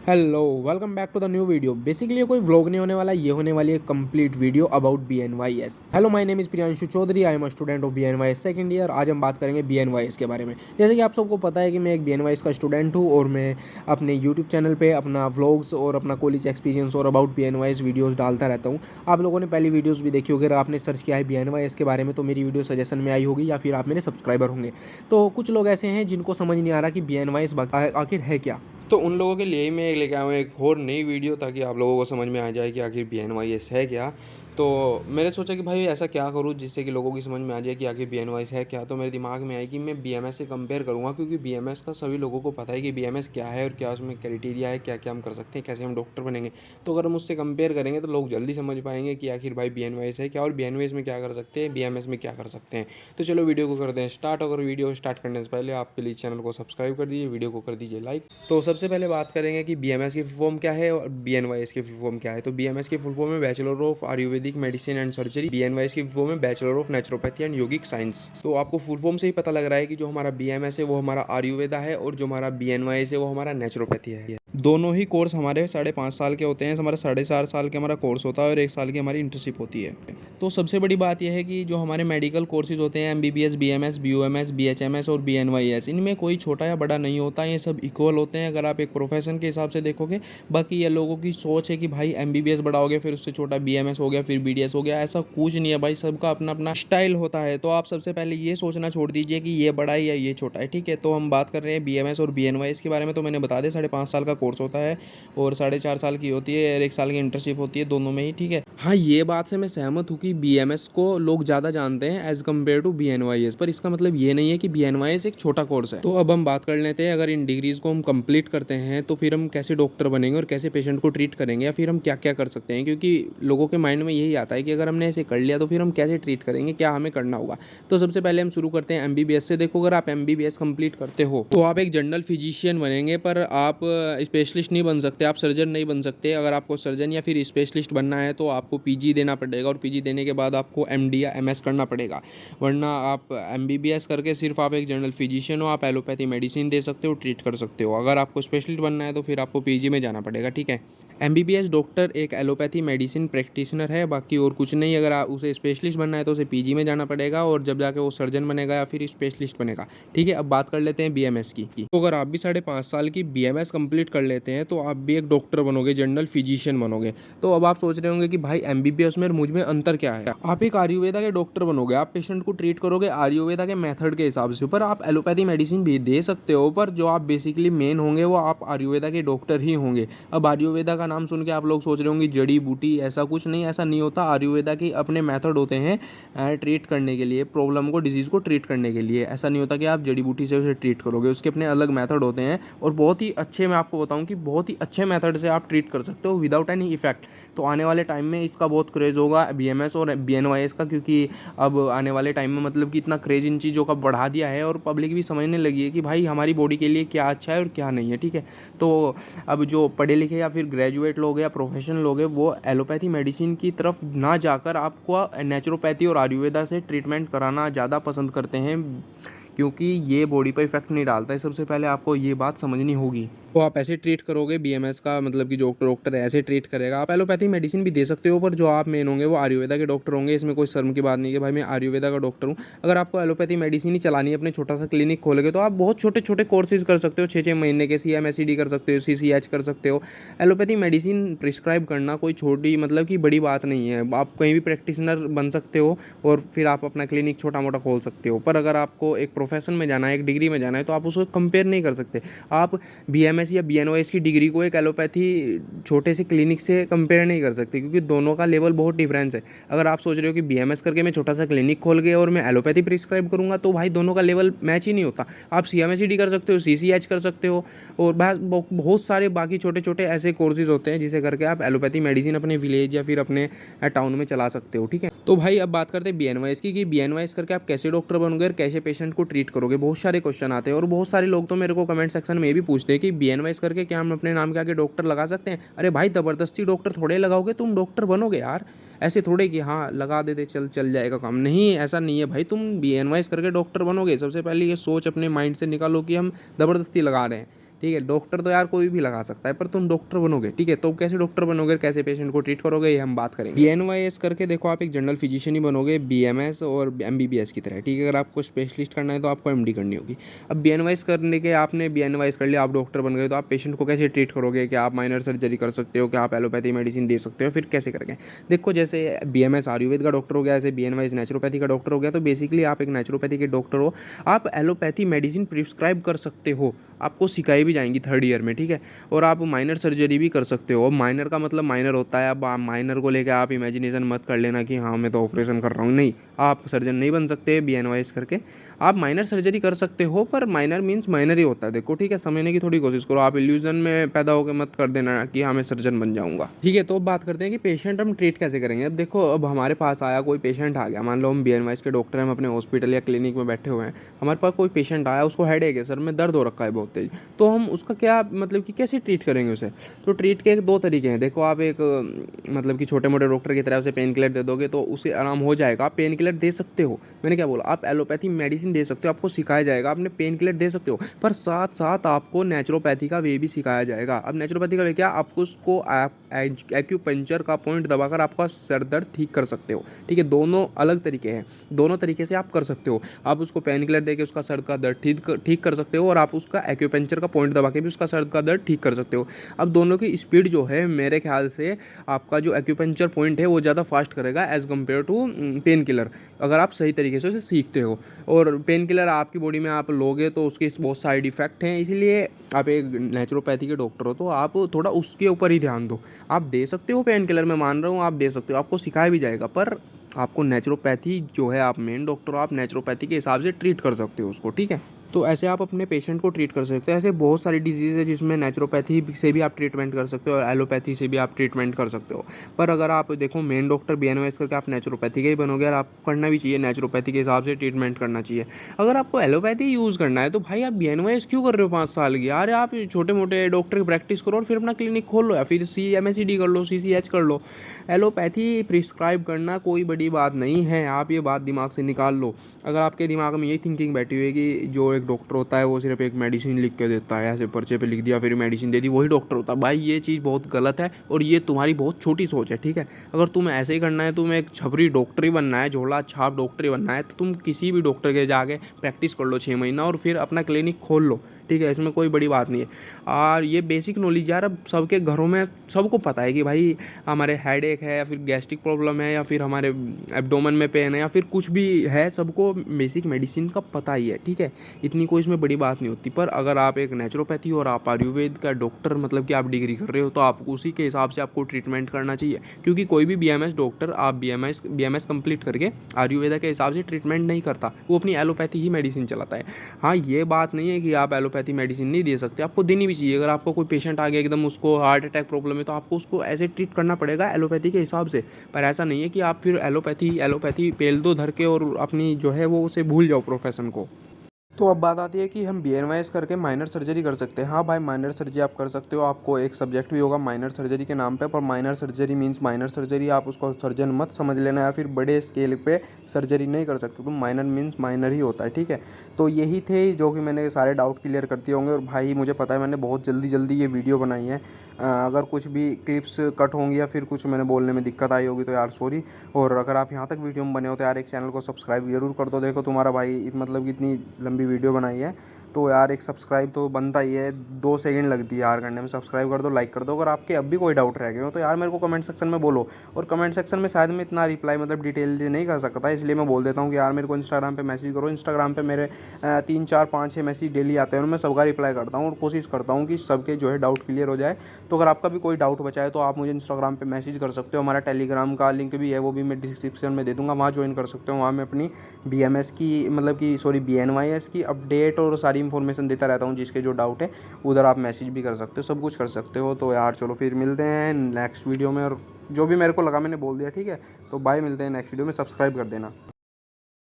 Hello welcome back to the new video. Basically ये कोई vlog नहीं होने वाला, ये होने वाली है complete video about BNYS। Hello, my name is Priyanshu Chaudhary, I am a student of BNYS second year. आज हम बात करेंगे BNYS के बारे में। जैसे कि आप सबको पता है कि मैं एक BNYS का स्टूडेंट हूँ और मैं अपने यूट्यूब चैनल पे अपना व्लॉग्स और अपना कॉलेज एक्सपीरियंस और अबाउट BNYS वीडियोज़ डालता रहता हूँ। आप लोगों ने पहली वीडियोज़ भी देखी होगी, अगर आपने सर्च किया है BNYS के बारे में तो मेरी वीडियो सजेशन में आई होगी या फिर आप मेरे सब्सक्राइबर होंगे। तो कुछ लोग ऐसे हैं जिनको समझ नहीं आ रहा कि BNYS आखिर है क्या। तो उन लोगों के लिए ही मैं लेके आया हूँ एक और नई वीडियो, ताकि आप लोगों को समझ में आ जाए कि आखिर BNYS है क्या। तो मैंने सोचा कि भाई ऐसा क्या करूँ जिससे कि लोगों की समझ में आ जाए कि आखिर BNYS है क्या। तो मेरे दिमाग में आई कि मैं BMS से कंपेयर करूँगा, क्योंकि BMS का सभी लोगों को पता है कि BMS क्या है और क्या उसमें क्राइटेरिया है, क्या क्या हम कर सकते हैं, कैसे हम डॉक्टर बनेंगे। तो अगर हम उससे कंपेयर करेंगे तो लोग जल्दी समझ पाएंगे कि आखिर भाई BNYS है क्या और BNYS में क्या कर सकते हैं, BMS में क्या कर सकते हैं। तो चलो वीडियो को करते हैं स्टार्ट। अगर वीडियो स्टार्ट करने से पहले आप प्लीज़ चैनल को सब्सक्राइब कर दीजिए, वीडियो को कर दीजिए लाइक। तो सबसे पहले बात करेंगे कि BMS की फुल फॉर्म क्या है और BNYS की फुल फॉर्म क्या है। तो BMS की फुल फॉर्म है bachelor of Ayurvedic medicine and surgery. BNYS की फुल फॉर्म है bachelor of naturopathy and yogic science. तो आपको फुल फॉर्म से ही पता लग रहा है कि जो हमारा BMS है वो हमारा आयुर्वेदा है और जो हमारा BNYS है वो हमारा नेचुरोपैथी है। दोनों ही कोर्स हमारे 5.5 साल के होते हैं। हमारा 4.5 साल के हमारा कोर्स होता है और 1 साल की हमारी इंटर्नशिप होती है। तो सबसे बड़ी बात यह है कि जो हमारे मेडिकल कोर्सेज होते हैं MBBS, BMS, BOMS, BHMS और BNYS, इनमें कोई छोटा या बड़ा नहीं होता, ये सब इक्वल होते हैं अगर आप एक प्रोफेशन के हिसाब से देखोगे। बाकी ये लोगों की सोच है कि भाई MBBS बड़ा हो गया, फिर उससे छोटा BMS हो गया, फिर BDS हो गया। ऐसा कुछ नहीं है भाई, सबका अपना अपना स्टाइल होता है। तो आप सबसे पहले ये सोचना छोड़ दीजिए कि ये बड़ा है या ये छोटा है, ठीक है। तो हम बात कर रहे हैं BMS और BNYS के बारे में। तो मैंने बता दिया 5.5 साल का कोर्स होता है और 4.5 साल की होती है और 1 साल की इंटर्नशिप होती है, दोनों में ही, ठीक है। हाँ, ये बात से मैं सहमत हूँ कि BMS को लोग ज़्यादा जानते हैं एज़ कम्पेयर टू BNYS, पर इसका मतलब ये नहीं है कि BNYS एक छोटा कोर्स है। तो अब हम बात कर लेते हैं, अगर इन डिग्रीज़ को हम कंप्लीट करते हैं तो फिर हम कैसे डॉक्टर बनेंगे और कैसे पेशेंट को ट्रीट करेंगे, या फिर हम क्या क्या कर सकते हैं। क्योंकि लोगों के माइंड में यही आता है कि अगर हमने ऐसे कर लिया तो फिर हम कैसे ट्रीट करेंगे, क्या हमें करना होगा। तो सबसे पहले हम शुरू करते हैं MBBS से। देखो, अगर आप MBBS कंप्लीट करते हो तो आप एक जनरल फिजिशियन बनेंगे, पर आप स्पेशलिस्ट नहीं बन सकते, आप सर्जन नहीं बन सकते। अगर आपको सर्जन या फिर स्पेशलिस्ट बनना है तो आपको PG देना पड़ेगा और PG देने के बाद आपको MD या MS करना पड़ेगा। वरना आप MBBS करके सिर्फ आप एक जनरल फिजिशियन हो, आप एलोपैथी मेडिसिन दे सकते हो, ट्रीट कर सकते हो। अगर आपको स्पेशलिस्ट बनना है तो फिर आपको PG में जाना पड़ेगा, ठीक है। MBBS डॉक्टर एक एलोपैथी मेडिसिन प्रैक्टिशनर है, बाकी और कुछ नहीं। अगर आप उसे स्पेशलिस्ट बनना है तो उसे PG में जाना पड़ेगा और जब जाके वो सर्जन बनेगा या फिर स्पेशलिस्ट बनेगा, ठीक है। अब बात कर लेते हैं BMS की। तो अगर आप भी 5.5 साल की BMS कंप्लीट कर लेते हैं तो आप भी एक डॉक्टर बनोगे, जनरल फिजिशियन बनोगे। तो अब आप सोच रहे होंगे कि भाई MBBS में और मुझ में अंतर क्या है। आप एक आयुर्वेदा के डॉक्टर बनोगे, आप पेशेंट को ट्रीट करोगे आयुर्वेदा के मेथड के हिसाब से, पर आप एलोपैथी मेडिसिन भी दे सकते हो, पर जो आप बेसिकली मेन होंगे वो आप आयुर्वेदा के डॉक्टर ही होंगे। अब आयुर्वेदा का नाम सुन के आप लोग सोच रहे होंगे जड़ी बूटी, ऐसा कुछ नहीं, ऐसा नहीं होता। आयुर्वेदा के अपने मेथड होते हैं ट्रीट करने के लिए, प्रॉब्लम को, डिजीज़ को ट्रीट करने के लिए। ऐसा नहीं होता कि आप जड़ी बूटी से उसे ट्रीट करोगे, उसके अपने अलग मेथड होते हैं और बहुत ही अच्छे, मैं आपको बताऊं कि बहुत ही अच्छे मेथड से आप ट्रीट कर सकते हो विदाउट एनी इफेक्ट। तो आने वाले टाइम में इसका बहुत क्रेज़ होगा BMS और BNYS का, क्योंकि अब आने वाले टाइम में मतलब कि इतना क्रेज़ इन चीज़ों का बढ़ा दिया है और पब्लिक भी समझने लगी है कि भाई हमारी बॉडी के लिए क्या अच्छा है और क्या नहीं है, ठीक है। तो अब जो पढ़े लिखे या फिर ग्रेजुएट लोग हैं या प्रोफेशनल लोग हैं वो एलोपैथी मेडिसिन की तरफ ना जाकर आपको नेचुरोपैथी और आयुर्वेदा से ट्रीटमेंट कराना ज़्यादा पसंद करते हैं, क्योंकि ये बॉडी पर इफेक्ट नहीं डालता है। सबसे पहले आपको ये बात समझनी होगी। तो आप ऐसे ट्रीट करोगे, BMS का मतलब कि जो डॉक्टर ऐसे ट्रीट करेगा। आप एलोपैथी मेडिसिन भी दे सकते हो, पर जो आप मेन होंगे वो आयुर्वेदा के डॉक्टर होंगे। इसमें कोई शर्म की बात नहीं है कि भाई मैं आयुर्वेदा का डॉक्टर हूँ। अगर आपको एलोपैथी मेडिसिन ही चलानी है, अपने छोटा सा क्लिनिक खोलोगे, तो आप बहुत छोटे छोटे कोर्सेज कर सकते हो, 6-6 महीने के CMSED कर सकते हो, CCH कर सकते हो। एलोपैथी मेडिसिन प्रिस्क्राइब करना कोई छोटी मतलब कि बड़ी बात नहीं है। आप कहीं भी प्रैक्टिशनर बन सकते हो और फिर आप अपना क्लिनिक छोटा मोटा खोल सकते हो। पर अगर आपको एक प्रोफेशन में जाना है, एक डिग्री में जाना है, तो आप उसको कंपेयर नहीं कर सकते। आप BMS या BNYS की डिग्री को एक एलोपैथी छोटे से क्लिनिक से कंपेयर नहीं कर सकते, क्योंकि दोनों का लेवल बहुत डिफरेंस है। अगर आप सोच रहे हो कि BMS करके मैं छोटा सा क्लिनिक खोल के और मैं एलोपैथी प्रिस्क्राइब करूंगा, तो भाई दोनों का लेवल मैच ही नहीं होता। आप CMSED कर सकते हो, CCH कर सकते हो और बहुत सारे बाकी छोटे छोटे ऐसे कोर्सेज होते हैं जिसे करके आप एलोपैथी मेडिसिन अपने विलेज या फिर अपने टाउन में चला सकते हो, ठीक है। तो भाई अब बात करते हैं BNYS की, कि BNYS करके आप कैसे डॉक्टर बनोगे और कैसे पेशेंट को ट्रीट करोगे। बहुत सारे क्वेश्चन आते हैं और बहुत सारे लोग तो मेरे को कमेंट सेक्शन में भी पूछते हैं कि BNYS करके क्या हम अपने नाम के आगे डॉक्टर लगा सकते हैं। अरे भाई, ज़बरदस्ती डॉक्टर थोड़े लगाओगे, तुम डॉक्टर बनोगे यार। ऐसे थोड़े कि हाँ लगा देते चल जाएगा काम, नहीं, ऐसा नहीं है भाई। तुम BNYS करके डॉक्टर बनोगे, सबसे पहले ये सोच अपने माइंड से निकालो कि हम ज़बरदस्ती लगा रहे हैं। ठीक है। डॉक्टर तो यार कोई भी लगा सकता है, पर तुम डॉक्टर बनोगे, ठीक है, तो कैसे डॉक्टर बनोगे, कैसे पेशेंट को ट्रीट करोगे, ये हम बात करेंगे। BNYS करके देखो आप एक जनरल फिजिशियन ही बनोगे, BMS और MBBS की तरह, ठीक है। अगर आपको स्पेशलिस्ट करना है तो आपको MD करनी होगी। अब BNYS करने के आपने BNYS कर लिया, आप डॉक्टर बन गए, तो आप पेशेंट को कैसे ट्रीट करोगे, क्या आप माइनर सर्जरी कर सकते हो, क्या आप एलोपैथी मेडिसिन दे सकते हो, फिर कैसे करेंगे। देखो जैसे BMS आयुर्वेद का डॉक्टर हो गया, ऐसे BNYS नेचुरोपैथी का डॉक्टर हो गया, तो बेसिकली आप एक नेचुरोपैथी के डॉक्टर हो, आप एलोपैथी मेडिसिन प्रिस्क्राइब कर सकते हो, आपको सिखाई भी जाएंगी 3rd ईयर में, ठीक है। और आप माइनर सर्जरी भी कर सकते हो। माइनर का मतलब माइनर होता है, अब माइनर को लेकर आप इमेजिनेशन मत कर लेना कि हाँ मैं तो ऑपरेशन कर रहा हूँ, नहीं, आप सर्जन नहीं बन सकते BNYS करके। आप माइनर सर्जरी कर सकते हो, पर माइनर मीन्स माइनर ही होता है, देखो, ठीक है। समझने की थोड़ी कोशिश करो, आप इल्यूजन में पैदा होकर मत कर देना कि हाँ मैं सर्जन बन जाऊँगा, ठीक है। तो अब बात करते हैं कि पेशेंट हम ट्रीट कैसे करेंगे। अब देखो, अब हमारे पास आया कोई पेशेंट आ गया, मान लो हम BNYS के डॉक्टर हैं, हम अपने हॉस्पिटल या क्लिनिक में बैठे हुए हैं, हमारे पास कोई पेशेंट आया, उसको हेडेक है, सर में दर्द हो रखा है बहुत तेज, तो हम उसका क्या मतलब कि कैसे ट्रीट करेंगे उसे। तो ट्रीट के 2 तरीके हैं। देखो, आप एक मतलब कि छोटे मोटे डॉक्टर की तरह उसे पेन किलर दे दोगे तो उसे आराम हो जाएगा, आप पेन किलर दे सकते हो, मैंने क्या बोला, आप एलोपैथी मेडिसिन दे सकते हो, आपको सिखाया जाएगा, आपने पेन किलर दे सकते हो, पर साथ साथ आपको नेचुरोपैथी का वे भी सिखाया जाएगा। अब नेचुरोपैथी का वे क्या, आपको उसको एक्यूपंक्चर का पॉइंट दबाकर आपका सर दर्द ठीक कर सकते हो, ठीक है। दोनों अलग तरीके हैं, दोनों तरीके से आप कर सकते हो। आप उसको पेन किलर देके उसका सर का दर्द ठीक कर सकते हो, और आप उसका एक्यूपंक्चर का पॉइंट दबा के भी उसका सर का दर्द ठीक कर सकते हो। अब दोनों की स्पीड जो है, मेरे ख्याल से आपका जो एक्यूपंक्चर पॉइंट है वो ज़्यादा फास्ट करेगा as compare to pain killer, अगर आप सही तरीके से उसे सीखते हो। और पेन किलर आपकी बॉडी में आप लोगे तो उसके बहुत साइड इफ़ेक्ट हैं, इसीलिए आप एक नेचुरोपैथी के डॉक्टर हो तो आप थोड़ा उसके ऊपर ही ध्यान दो। आप दे सकते हो पेन किलर, मैं मान रहा हूँ आप दे सकते हो, आपको सिखाया भी जाएगा, पर आपको नेचुरोपैथी जो है, आप मेन डॉक्टर हो, आप नेचुरोपैथी के हिसाब से ट्रीट कर सकते हो उसको, ठीक है। तो ऐसे आप अपने पेशेंट को ट्रीट कर सकते हो। ऐसे बहुत सारी डिजीज़ है जिसमें नेचुरोपैथी से भी आप ट्रीटमेंट कर सकते हो और एलोपैथी से भी आप ट्रीटमेंट कर सकते हो। पर अगर आप देखो मेन डॉक्टर BNYS करके आप नेचुरोपैथी के ही बनोगे, और आपको करना भी चाहिए, नेचुरोपैथी के हिसाब से ट्रीटमेंट करना चाहिए। अगर आपको एलोपैथी यूज़ करना है तो भाई आप BNYS क्यों कर रहे हो 5 साल की, यार आप छोटे मोटे डॉक्टर की प्रैक्टिस करो और फिर अपना क्लिनिक खोल लो, या फिर MSCD कर लो, CCH कर लो। एलोपैथी प्रिस्क्राइब करना कोई बड़ी बात नहीं है, आप ये बात दिमाग से निकाल लो। अगर आपके दिमाग में यही थिंकिंग बैठी हुई है कि जो एक डॉक्टर होता है वो सिर्फ एक मेडिसिन लिख के देता है, ऐसे पर्चे पे लिख दिया फिर मेडिसिन दे दी, वही डॉक्टर होता है, भाई ये चीज़ बहुत गलत है और ये तुम्हारी बहुत छोटी सोच है, ठीक है। अगर तुम्हें ऐसे ही करना है, तुम्हें एक छपरी डॉक्टर ही बनना है, झोला छाप डॉक्टर ही बनना है, तो तुम किसी भी डॉक्टर के जाके प्रैक्टिस कर लो 6 महीना और फिर अपना क्लिनिक खोल लो, ठीक है। इसमें कोई बड़ी बात नहीं है। और ये बेसिक नॉलेज यार अब सबके घरों में सबको पता है कि भाई हमारे हेडेक है, या फिर गैस्ट्रिक प्रॉब्लम है, या फिर हमारे एब्डोमेन में पेन है, या फिर कुछ भी है, सबको बेसिक मेडिसिन का पता ही है, ठीक है। इतनी कोई इसमें बड़ी बात नहीं होती। पर अगर आप एक नेचुरोपैथी और आप आयुर्वेद का डॉक्टर, मतलब कि आप डिग्री कर रहे हो, तो आप उसी के हिसाब से आपको ट्रीटमेंट करना चाहिए, क्योंकि कोई भी BMS डॉक्टर आप BMS कंप्लीट करके आयुर्वेदा के हिसाब से ट्रीटमेंट नहीं करता, वो अपनी एलोपैथी ही मेडिसिन चलाता है। हाँ, ये बात नहीं है कि आप एलोपैथी मेडिसिन नहीं दे सकते, आपको देनी भी चाहिए। अगर आपको कोई पेशेंट आ गया एकदम उसको हार्ट अटैक प्रॉब्लम है, तो आपको उसको ऐसे ट्रीट करना पड़ेगा एलोपैथी के हिसाब से। पर ऐसा नहीं है कि आप फिर एलोपैथी पेल दो धर के और अपनी जो है वो उसे भूल जाओ प्रोफेशन को। तो अब बात आती है कि हम BNYS करके माइनर सर्जरी कर सकते हैं। हाँ भाई, माइनर सर्जरी आप कर सकते हो, आपको एक सब्जेक्ट भी होगा माइनर सर्जरी के नाम पे, पर minor surgery means minor surgery, आप उसको सर्जन मत समझ लेना, या फिर बड़े स्केल पे सर्जरी नहीं कर सकते, तो माइनर मींस माइनर ही होता है, ठीक है। तो यही थे जो कि मैंने सारे डाउट क्लियर कर दिए होंगे। और भाई मुझे पता है मैंने बहुत जल्दी ये वीडियो बनाई है, अगर कुछ भी क्लिप्स कट होंगी या फिर कुछ मैंने बोलने में दिक्कत आई होगी तो यार सॉरी। और अगर आप यहाँ तक वीडियो में बने हो तो यार एक चैनल को सब्सक्राइब जरूर कर दो। देखो तुम्हारा भाई मतलब कि इतनी लंबी वीडियो बनाई है, तो यार एक सब्सक्राइब तो बनता ही है, 2 सेकंड लगती है यार करने में। सब्सक्राइब कर दो, लाइक कर दो। अगर आपके अब भी कोई डाउट रह गए हो तो यार मेरे को कमेंट सेक्शन में बोलो। और कमेंट सेक्शन में शायद मैं इतना रिप्लाई मतलब डिटेल नहीं कर सकता, इसलिए मैं बोल देता हूँ कि यार मेरे को इंस्टाग्राम पे मैसेज करो। इंस्टाग्राम पे मेरे 3 4 5 6 मैसेज डेली आते हैं और मैं सबका रिप्लाई करता हूँ, और कोशिश करता हूँ कि सबके जो है डाउट क्लियर हो जाए। तो अगर आपका भी कोई डाउट बचा है तो आप मुझे इंस्टाग्राम पे मैसेज कर सकते हो। हमारा टेलीग्राम का लिंक भी है, वो भी मैं डिस्क्रिप्शन में दे दूँगा, वहाँ ज्वाइन कर सकते हो। वहाँ मैं अपनी BNYS की अपडेट और सारी इन्फॉर्मेशन देता रहता हूँ, जिसके जो डाउट है उधर आप मैसेज भी कर सकते हो, सब कुछ कर सकते हो। तो यार चलो फिर मिलते हैं नेक्स्ट वीडियो में, और जो भी मेरे को लगा मैंने बोल दिया, ठीक है। तो बाय, मिलते हैं नेक्स्ट वीडियो में, सब्सक्राइब कर देना।